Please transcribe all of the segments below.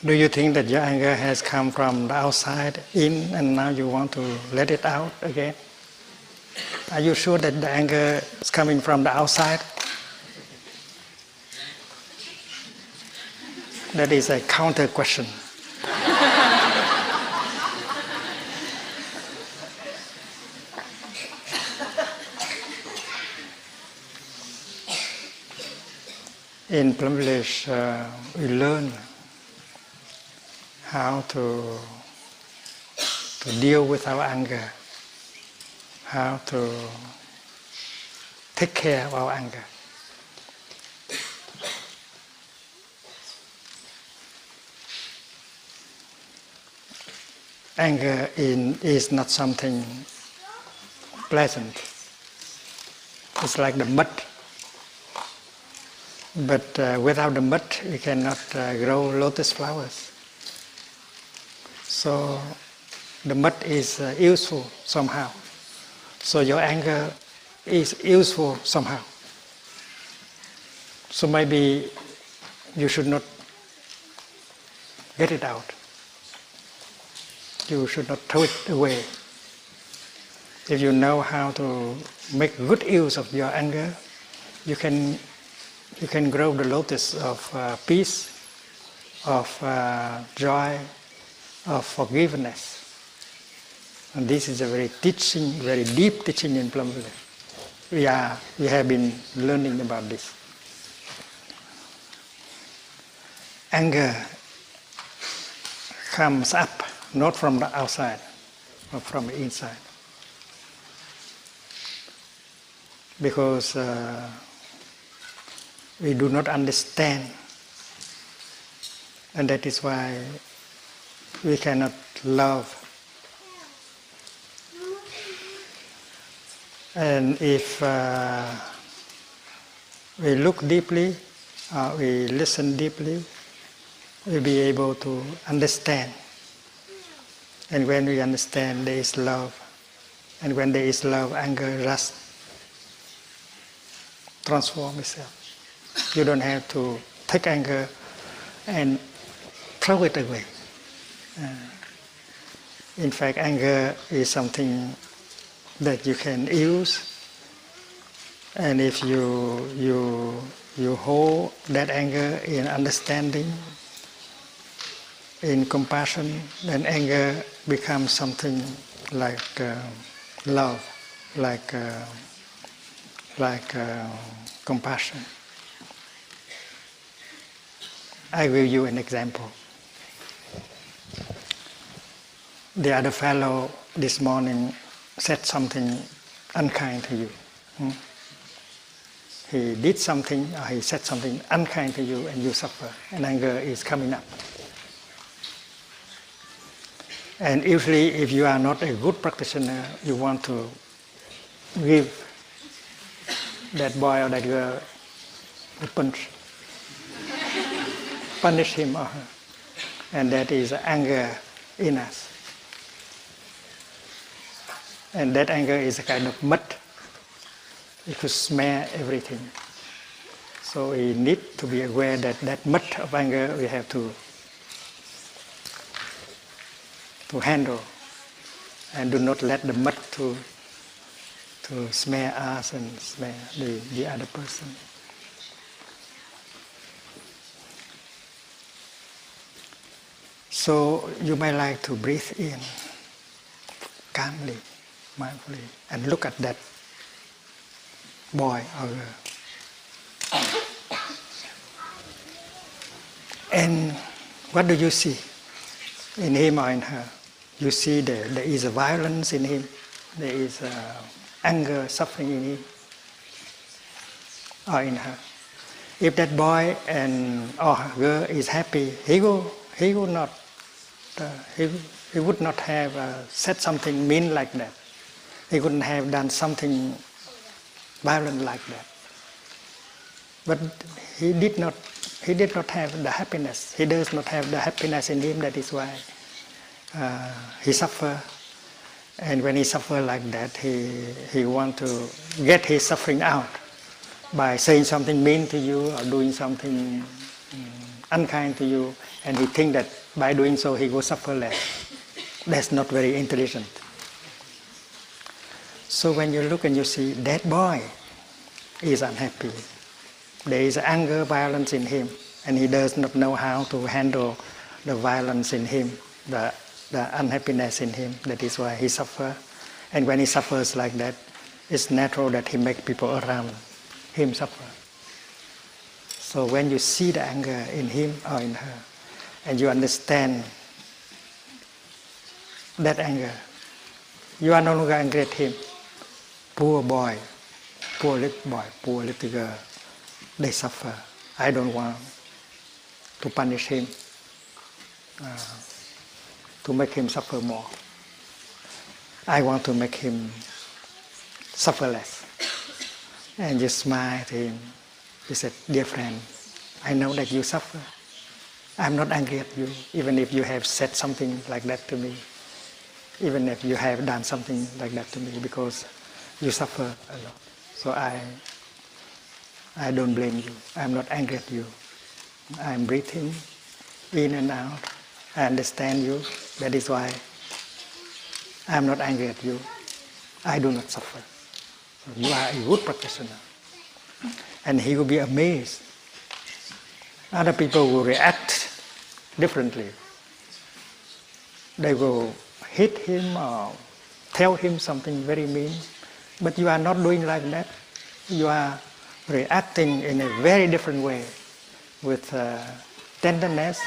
Do you think that your anger has come from the outside in and now you want to let it out again? Are you sure that the anger is coming from the outside? That is a counter question. In Plum Village, we learn how to deal with our anger, how to take care of our anger. Anger is not something pleasant. It's like the mud. But without the mud, we cannot grow lotus flowers. So the mud is useful somehow. So your anger is useful somehow. So maybe you should not get it out. You should not throw it away. If you know how to make good use of your anger, you can grow the lotus of peace, of joy, of forgiveness. And this is a very deep teaching in Plum Village. We have been learning about this. Anger comes up not from the outside, but from the inside. Because we do not understand, and that is why we cannot love. And if we look deeply, we listen deeply, we'll be able to understand. And when we understand, there is love. And when there is love, anger just transforms itself. You don't have to take anger and throw it away. In fact, anger is something that you can use, and if you hold that anger in understanding, in compassion, then anger becomes something like love, like compassion. I will give you an example. The other fellow this morning said something unkind to you. He did something, or he said something unkind to you, and you suffer, and anger is coming up. And usually, if you are not a good practitioner, you want to give that boy or that girl a punch. Punish him or her. And that is anger in us. And that anger is a kind of mud. It could smear everything. So we need to be aware that that mud of anger we have to handle. And do not let the mud to smear us and smear the other person. So you may like to breathe in calmly, mindfully, and look at that boy or girl. And what do you see in him or in her? You see there is a violence in him, there is anger, suffering in him or in her. If that boy or girl is happy, he would not have said something mean like that. He wouldn't have done something violent like that. But he did not have the happiness. He does not have the happiness in him. That is why he suffers. And when he suffers like that, he wants to get his suffering out by saying something mean to you or doing something unkind to you, and he thinks that by doing so he will suffer less. That's not very intelligent. So when you look and you see that boy is unhappy, there is anger, violence in him, and he does not know how to handle the violence in him, the unhappiness in him. That is why he suffers. And when he suffers like that, it's natural that he makes people around him suffer. So when you see the anger in him or in her, and you understand that anger, you are no longer angry at him. Poor boy, poor little boy, poor little girl, they suffer. I don't want to punish him, to make him suffer more. I want to make him suffer less. And you smile to him. You said, dear friend, I know that you suffer. I'm not angry at you, even if you have said something like that to me, even if you have done something like that to me, because you suffer a lot. So I don't blame you. I'm not angry at you. I'm breathing in and out. I understand you. That is why I'm not angry at you. I do not suffer. So you are a good practitioner. And he will be amazed. Other people will react differently. They will hit him or tell him something very mean. But you are not doing like that. You are reacting in a very different way, with tenderness,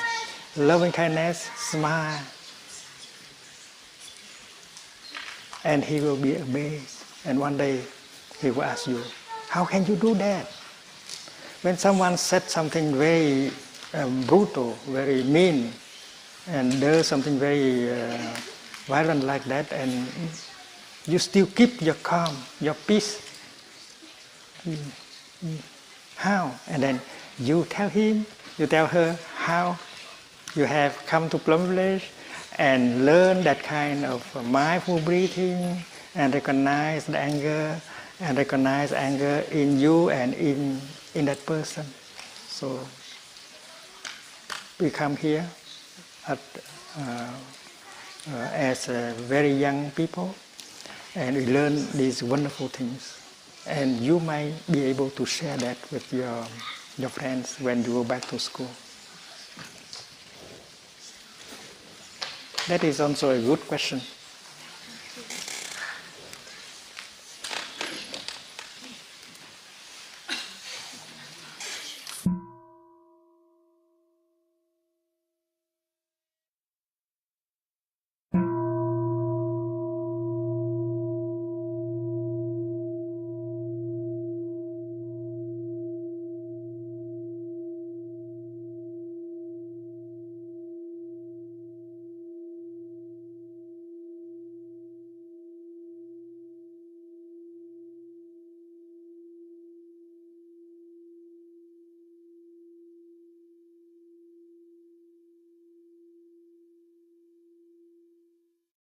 loving kindness, smile. And he will be amazed. And one day he will ask you, how can you do that? When someone said something very brutal, very mean, and does something very violent like that, and you still keep your calm, your peace. How? And then you tell him, you tell her how you have come to Plum Village and learn that kind of mindful breathing and recognize the anger and recognize anger in you and in that person. So we come here as very young people, and we learn these wonderful things. And you might be able to share that with your friends when you go back to school. That is also a good question.